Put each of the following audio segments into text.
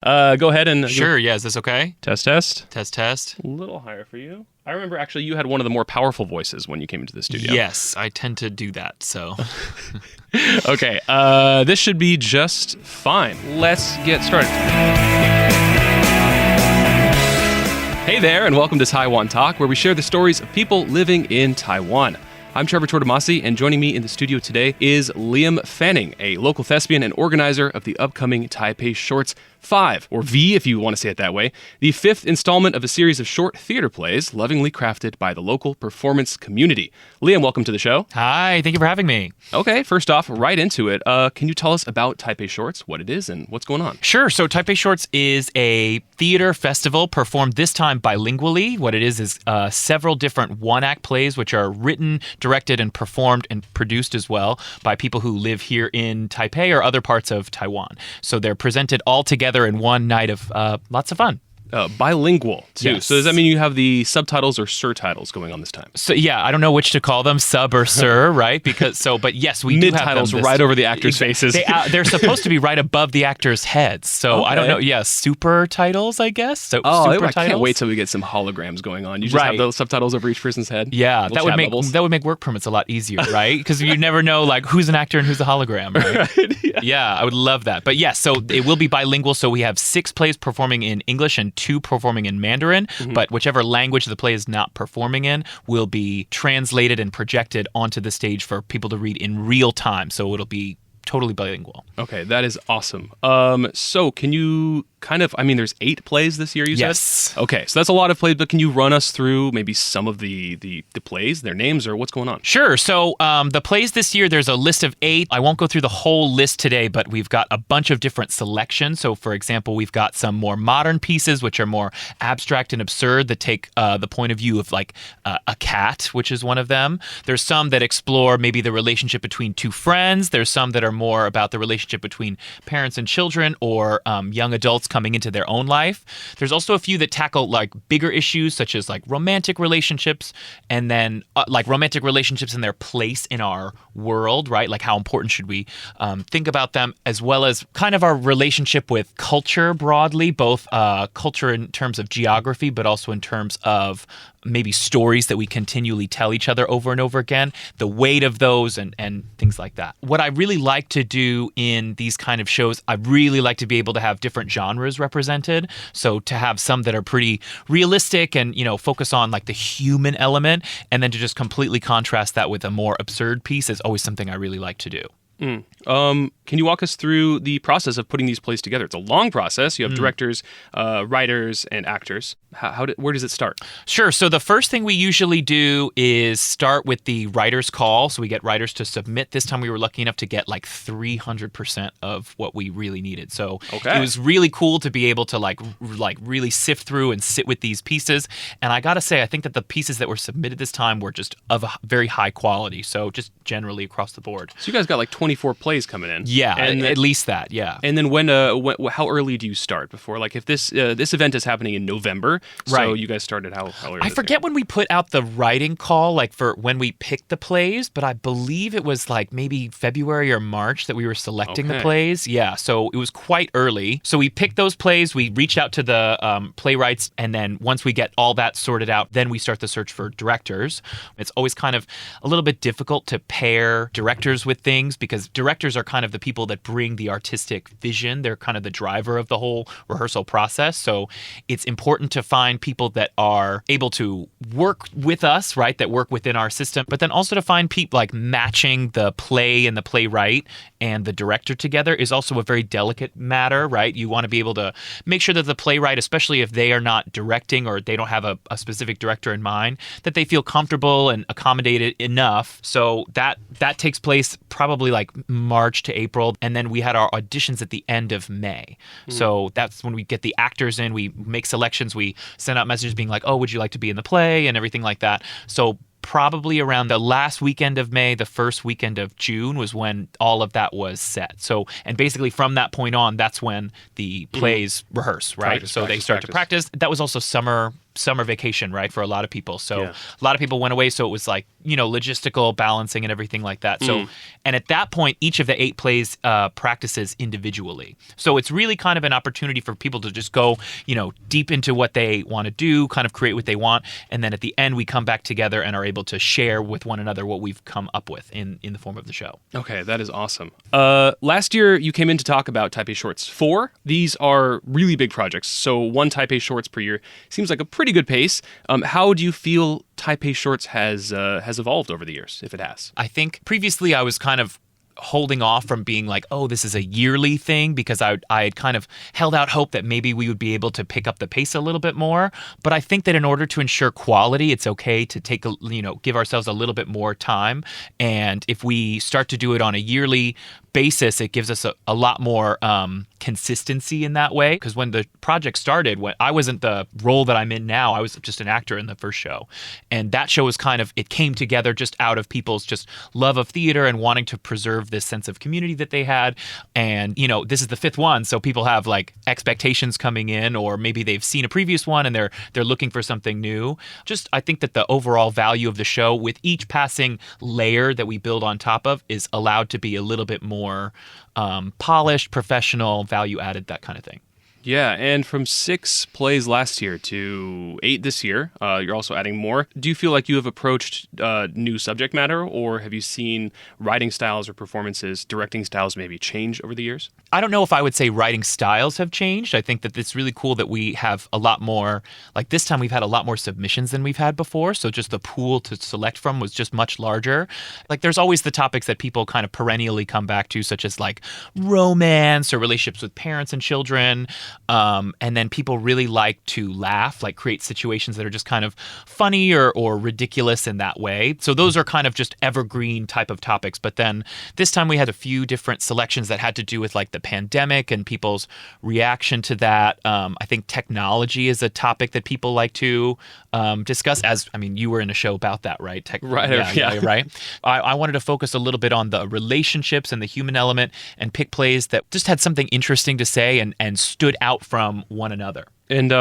Go ahead and... Sure, yeah. Is this okay? Test. Test. A little higher for you. I remember, actually, you had one of the more powerful voices when you came into the studio. Yes, I tend to do that, so... Okay, this should be just fine. Let's get started. Hey there, and welcome to Taiwan Talk, where we share the stories of people living in Taiwan. I'm Trevor Tortomasi, and joining me in the studio today is Liam Fanning, a local thespian and organizer of the upcoming Taipei Shorts V, or V if you want to say it that way, the fifth installment of a series of short theater plays lovingly crafted by the local performance community. Liam, welcome to the show. Hi, thank you for having me. Okay, first off, right into it. Can you tell us about Taipei Shorts, what it is, and what's going on? Sure. So Taipei Shorts is a theater festival performed this time bilingually. What it is several different one-act plays which are written, directed, and performed and produced as well by people who live here in Taipei or other parts of Taiwan. So they're presented all together in one night of lots of fun. Bilingual, too. Yes. So does that mean you have the subtitles or surtitles going on this time? So yeah, I don't know which to call them, sub or sur, right? But yes, we do have them. Mid-titles right over the actors' faces. They're supposed to be right above the actors' heads. So I don't know. Yeah, super titles, I guess. So super I titles. can't wait till we get some holograms going on. You just have the subtitles over each person's head. Yeah, that would make work permits a lot easier, right? Because you never know like who's an actor and who's a hologram, right? Right, yeah, I would love that. But yes, so it will be bilingual. So we have 6 plays performing in English and 2 performing in Mandarin, but whichever language the play is not performing in will be translated and projected onto the stage for people to read in real time. So it'll be totally bilingual. Okay, that is awesome. So can you there's 8 plays this year, you said? Yes. Okay, so that's a lot of plays, but can you run us through maybe some of the plays, their names, or what's going on? Sure. So the plays this year, there's a list of 8. I won't go through the whole list today, but we've got a bunch of different selections. So for example, we've got some more modern pieces, which are more abstract and absurd, that take the point of view of like a cat, which is one of them. There's some that explore maybe the relationship between 2 friends. There's some that are more about the relationship between parents and children, or young adults coming into their own life. There's also a few that tackle like bigger issues such as like romantic relationships, and then like romantic relationships and their place in our world, right? Like how important should we think about them, as well as kind of our relationship with culture broadly, both culture in terms of geography, but also in terms of maybe stories that we continually tell each other over and over again, the weight of those and things like that. What I really like to do in these kind of shows, I really like to be able to have different genres represented. So to have some that are pretty realistic and, focus on like the human element, and then to just completely contrast that with a more absurd piece is always something I really like to do. Can you walk us through the process of putting these plays together? It's a long process. You have directors, writers, and actors. Where does it start? Sure. So the first thing we usually do is start with the writer's call. So we get writers to submit. This time we were lucky enough to get like 300% of what we really needed. So It was really cool to be able to like really sift through and sit with these pieces. And I got to say, I think that the pieces that were submitted this time were just of a very high quality. So just generally across the board. So you guys got like 24 plays coming in. Yeah, and at least that, yeah. And then how early do you start before? Like if this event is happening in November, so right. You guys started how early? I forget when we put out the writing call, like for when we picked the plays, but I believe it was like maybe February or March that we were selecting the plays. Yeah, so it was quite early. So we picked those plays, we reached out to the playwrights, and then once we get all that sorted out, then we start the search for directors. It's always kind of a little bit difficult to pair directors with things, because directors are kind of the people that bring the artistic vision. They're kind of the driver of the whole rehearsal process. So it's important to find people that are able to work with us, right? That work within our system, but then also to find people like matching the play and the playwright and the director together is also a very delicate matter, right? You want to be able to make sure that the playwright, especially if they are not directing or they don't have a specific director in mind, that they feel comfortable and accommodated enough. So that takes place probably like March to April. And then we had our auditions at the end of May. So that's when we get the actors in, we make selections, we send out messages being like, oh, would you like to be in the play and everything like that. So probably around the last weekend of May, the first weekend of June was when all of that was set. So, and basically from that point on, that's when the plays rehearse, right? They start to practice. That was also summer summer vacation, right, for a lot of people. So Yeah. a lot of people went away. So it was like, logistical balancing and everything like that. So, and at that point, each of the 8 plays practices individually. So it's really kind of an opportunity for people to just go, deep into what they want to do, kind of create what they want. And then at the end, we come back together and are able to share with one another what we've come up with in the form of the show. Okay, that is awesome. Last year, you came in to talk about Taipei Shorts 4. These are really big projects. So 1 Taipei Shorts per year seems like a pretty good pace. How do you feel Taipei Shorts has evolved over the years, if it has? I think previously I was kind of holding off from being like, oh, this is a yearly thing, because I had kind of held out hope that maybe we would be able to pick up the pace a little bit more. But I think that in order to ensure quality, it's okay to give ourselves a little bit more time. And if we start to do it on a yearly basis, it gives us a lot more consistency in that way. Because when the project started, when I wasn't the role that I'm in now, I was just an actor in the first show. And that show was it came together just out of people's just love of theater and wanting to preserve this sense of community that they had. And, this is the 5th one. So people have like expectations coming in, or maybe they've seen a previous one and they're looking for something new. Just, I think that the overall value of the show with each passing layer that we build on top of is allowed to be a little bit more polished, professional, value added, that kind of thing. Yeah, and from 6 plays last year to 8 this year, you're also adding more. Do you feel like you have approached new subject matter, or have you seen writing styles or performances, directing styles maybe change over the years? I don't know if I would say writing styles have changed. I think that it's really cool that we have a lot more, like this time we've had a lot more submissions than we've had before. So just the pool to select from was just much larger. Like there's always the topics that people kind of perennially come back to, such as like romance or relationships with parents and children. And then people really like to laugh, like create situations that are just kind of funny or ridiculous in that way. So those are kind of just evergreen type of topics. But then this time we had a few different selections that had to do with like the pandemic and people's reaction to that. I think technology is a topic that people like to discuss. You were in a show about that, right? Right. Yeah. Right. I wanted to focus a little bit on the relationships and the human element and pick plays that just had something interesting to say and stood out from one another. And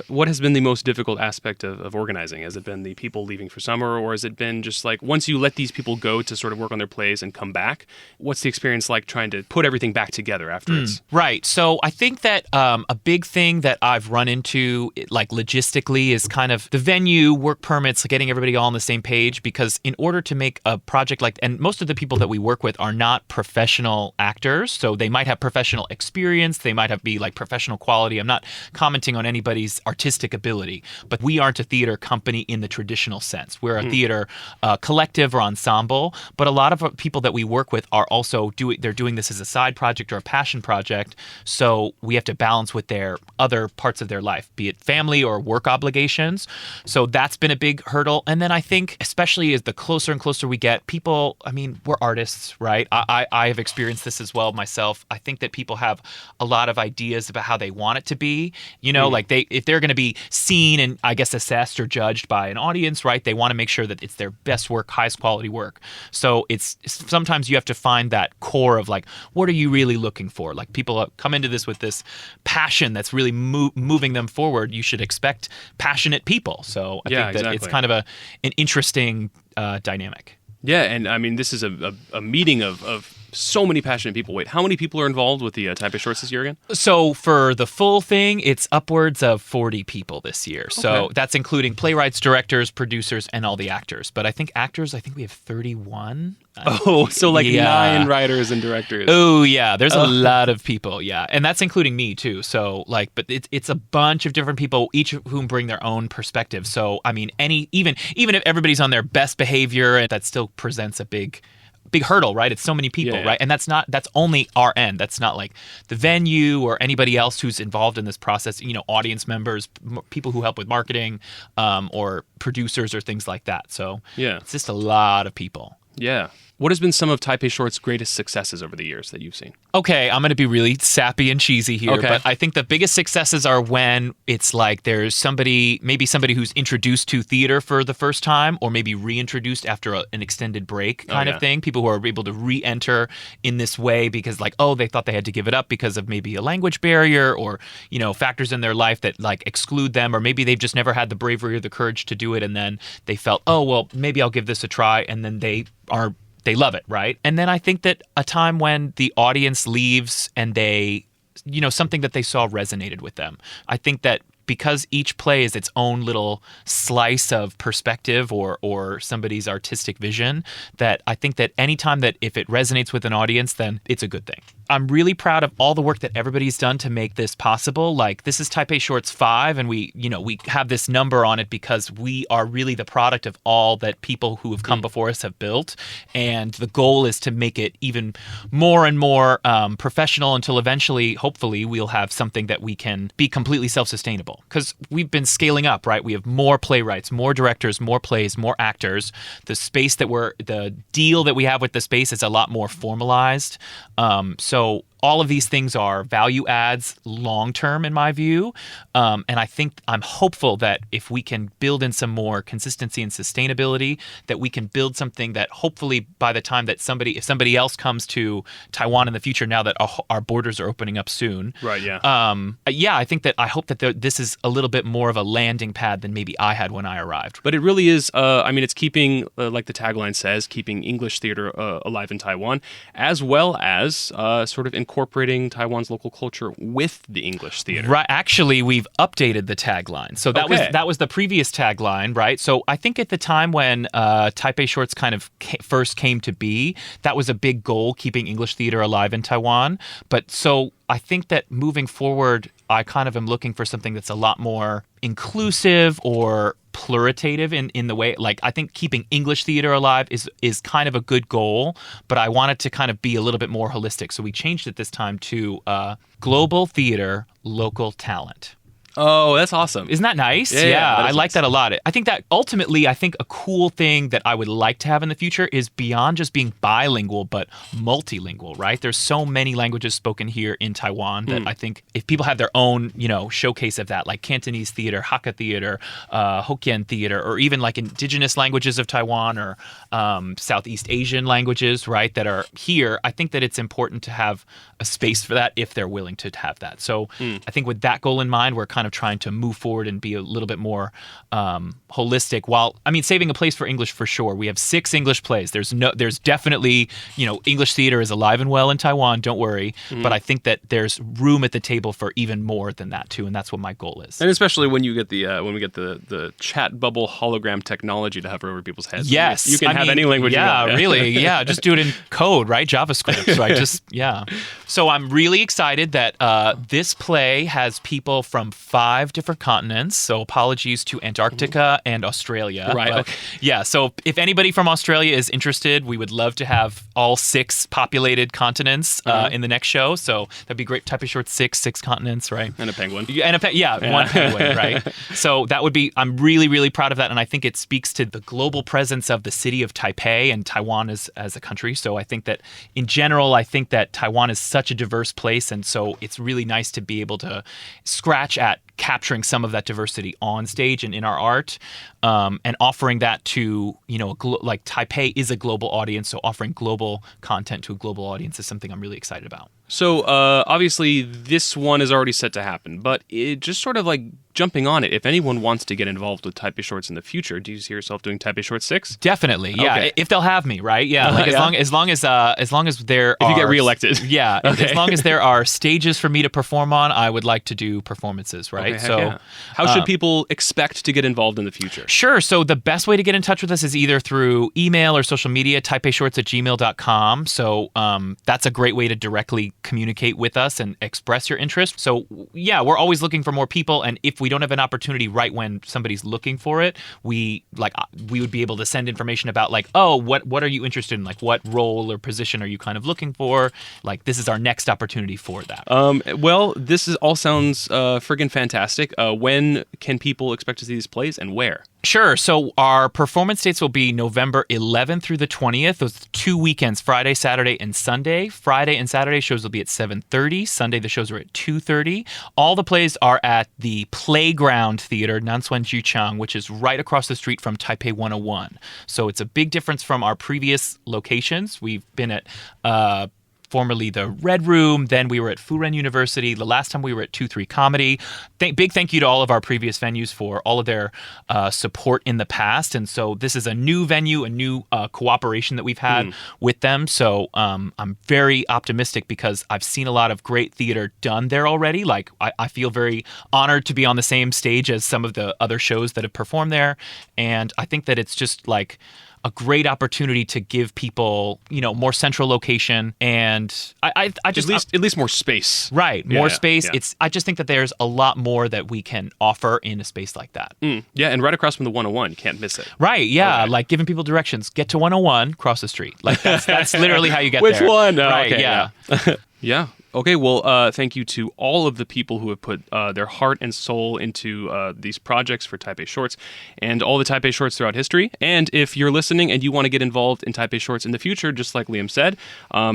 what has been the most difficult aspect of organizing? Has it been the people leaving for summer, or has it been just like once you let these people go to sort of work on their plays and come back, what's the experience like trying to put everything back together afterwards? Right. So I think that a big thing that I've run into, like logistically, is kind of the venue, work permits, getting everybody all on the same page. Because in order to make a project and most of the people that we work with are not professional actors, so they might have professional experience, they might be like professional quality. I'm not commenting on anybody's artistic ability, but we aren't a theater company in the traditional sense. We're a theater collective or ensemble, but a lot of people that we work with are also they're doing this as a side project or a passion project, so we have to balance with their other parts of their life, be it family or work obligations. So that's been a big hurdle. And then I think, especially as the closer and closer we get, people, we're artists, right? I have experienced this as well myself. I think that people have a lot of ideas about how they want it to be, like if they're going to be seen and I guess assessed or judged by an audience, right? They want to make sure that it's their best work, highest quality work. So it's sometimes you have to find that core of like, what are you really looking for? Like people come into this with this passion that's really moving them forward. You should expect passionate people. So I think that it's kind of an interesting dynamic. Yeah, and this is a meeting of so many passionate people. Wait, how many people are involved with the Taipei Shorts this year again? So for the full thing, it's upwards of 40 people this year. So that's including playwrights, directors, producers, and all the actors. But I think we have 31. Oh, so 9 writers and directors. Oh, yeah. There's a lot of people, yeah. And that's including me, too. So, but it's a bunch of different people, each of whom bring their own perspective. So, even if everybody's on their best behavior, that still presents a big hurdle, right? It's so many people, right? And that's only our end. That's not like the venue or anybody else who's involved in this process, audience members, people who help with marketing, or producers or things like that. So it's just a lot of people. Yeah. What has been some of Taipei Shorts' greatest successes over the years that you've seen? Okay, I'm going to be really sappy and cheesy here, but I think the biggest successes are when it's like there's maybe somebody who's introduced to theater for the first time, or maybe reintroduced after an extended break kind of thing. People who are able to re-enter in this way because they thought they had to give it up because of maybe a language barrier or, factors in their life that exclude them, or maybe they've just never had the bravery or the courage to do it, and then they felt, maybe I'll give this a try, and then they love it, right? And then I think that a time when the audience leaves and they, something that they saw resonated with them. I think that because each play is its own little slice of perspective or somebody's artistic vision, that I think that anytime that if it resonates with an audience, then it's a good thing. I'm really proud of all the work that everybody's done to make this possible. This is Taipei Shorts V, and we have this number on it because we are really the product of all that people who have come before us have built. And the goal is to make it even more and more professional until eventually, hopefully, we'll have something that we can be completely self-sustainable. Because we've been scaling up, right? We have more playwrights, more directors, more plays, more actors. The deal that we have with the space is a lot more formalized. So all of these things are value adds long term in my view. And I'm hopeful that if we can build in some more consistency and sustainability, that we can build something that hopefully by the time that if somebody else comes to Taiwan in the future, now that our borders are opening up soon. Right, yeah. I hope that this is a little bit more of a landing pad than maybe I had when I arrived. But it really is, it's keeping, like the tagline says, keeping English theater alive in Taiwan, as well as sort of incorporating Taiwan's local culture with the English theater. Right. Actually, we've updated the tagline. So that was the previous tagline, right? So I think at the time when Taipei Shorts kind of first came to be, that was a big goal, keeping English theater alive in Taiwan. But so I think that moving forward, I kind of am looking for something that's a lot more inclusive or pluritative in the way, I think keeping English theater alive is kind of a good goal, but I want it to kind of be a little bit more holistic. So we changed it this time to global theater, local talent. Oh, that's awesome. Isn't that nice? Yeah, I like that a lot. I think that ultimately, a cool thing that I would like to have in the future is beyond just being bilingual, but multilingual, right? There's so many languages spoken here in Taiwan that I think if people have their own, showcase of that, like Cantonese theater, Hakka theater, Hokkien theater, or even indigenous languages of Taiwan or Southeast Asian languages, right, that are here, I think that it's important to have a space for that if they're willing to have that. So I think with that goal in mind, we're kind of trying to move forward and be a little bit more holistic while, saving a place for English for sure. We have 6 English plays. There's definitely, English theater is alive and well in Taiwan, don't worry. But I think that there's room at the table for even more than that too. And that's what my goal is. And especially when you get when we get the chat bubble hologram technology to hover over people's heads. Yes. You can have any language you want. Yeah, really. Yeah. Just do it in code, right? JavaScript. Right? So I'm really excited that this play has people from 5 different continents. So apologies to Antarctica and Australia. Right. But, yeah. So if anybody from Australia is interested, we would love to have all 6 populated continents in the next show. So that'd be great. Taipei Shorts 6 continents, right? And a penguin. One penguin, right? So that would be, I'm really, really proud of that. And I think it speaks to the global presence of the city of Taipei and Taiwan as a country. So I think that in general, I think that Taiwan is such a diverse place. And so it's really nice to be able to scratch at capturing some of that diversity on stage and in our art, and offering that to, Taipei is a global audience. So offering global content to a global audience is something I'm really excited about. So obviously this one is already set to happen, but it just sort of jumping on it. If anyone wants to get involved with Taipei Shorts in the future, do you see yourself doing Taipei Shorts 6? Definitely, yeah. Okay. If they'll have me, right? Yeah, as long as there if you get reelected, yeah. Okay. As long as there are stages for me to perform on, I would like to do performances, right? Okay, how should people expect to get involved in the future? Sure. So the best way to get in touch with us is either through email or social media, taipeishorts@gmail.com. So that's a great way to directly communicate with us and express your interest. So yeah, we're always looking for more people, and if we don't have an opportunity right when somebody's looking for it, we would be able to send information about what are you interested in, what role or position are you kind of looking for, this is our next opportunity for that. Well, this all sounds friggin' fantastic. fantastic. When can people expect to see these plays and where? Sure. So our performance dates will be November 11th through the 20th. Those 2 weekends, Friday, Saturday, and Sunday. Friday and Saturday shows will be at 7:30. Sunday, the shows are at 2:30. All the plays are at the Playground Theater, Nansuen Juchang, which is right across the street from Taipei 101. So it's a big difference from our previous locations. We've been at formerly the Red Room. Then we were at Furen University. The last time we were at 2-3 Comedy. Big thank you to all of our previous venues for all of their support in the past. And so this is a new venue, a new cooperation that we've had with them. So I'm very optimistic because I've seen a lot of great theater done there already. Like I feel very honored to be on the same stage as some of the other shows that have performed there. And I think that it's just like a great opportunity to give people, more central location, and I just at least more space. Right, more space. Yeah. I just think that there's a lot more that we can offer in a space like that. Yeah, and right across from the 101, you can't miss it. Right, yeah, like giving people directions. Get to 101, cross the street. Like that's literally how you get Which there. Which one? Oh, right, okay, yeah. Yeah. Okay, well, thank you to all of the people who have put their heart and soul into these projects for Taipei Shorts and all the Taipei Shorts throughout history. And if you're listening and you want to get involved in Taipei Shorts in the future, just like Liam said,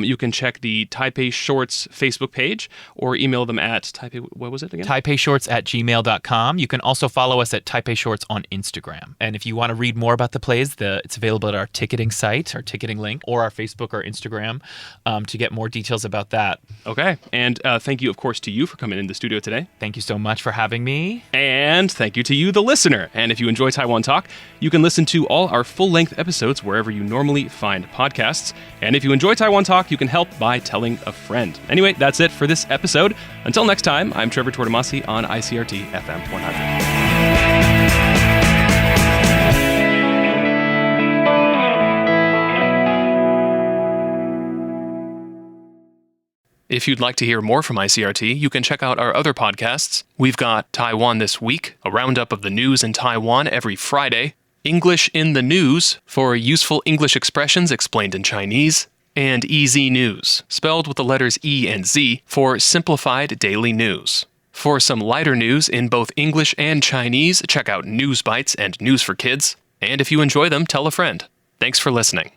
you can check the Taipei Shorts Facebook page or email them at what was it again? TaipeiShorts@gmail.com. You can also follow us at Taipei Shorts on Instagram. And if you want to read more about the plays, it's available at our ticketing site, our ticketing link, or our Facebook or Instagram to get more details about that. Okay. And thank you, of course, to you for coming in the studio today. Thank you so much for having me. And thank you to you, the listener. And if you enjoy Taiwan Talk, you can listen to all our full-length episodes wherever you normally find podcasts. And if you enjoy Taiwan Talk, you can help by telling a friend. Anyway, that's it for this episode. Until next time, I'm Trevor Tortomasi on ICRT FM 100. If you'd like to hear more from ICRT, you can check out our other podcasts. We've got Taiwan This Week, a roundup of the news in Taiwan every Friday, English in the News, for useful English expressions explained in Chinese, and EZ News, spelled with the letters E and Z, for simplified daily news. For some lighter news in both English and Chinese, check out News Bites and News for Kids. And if you enjoy them, tell a friend. Thanks for listening.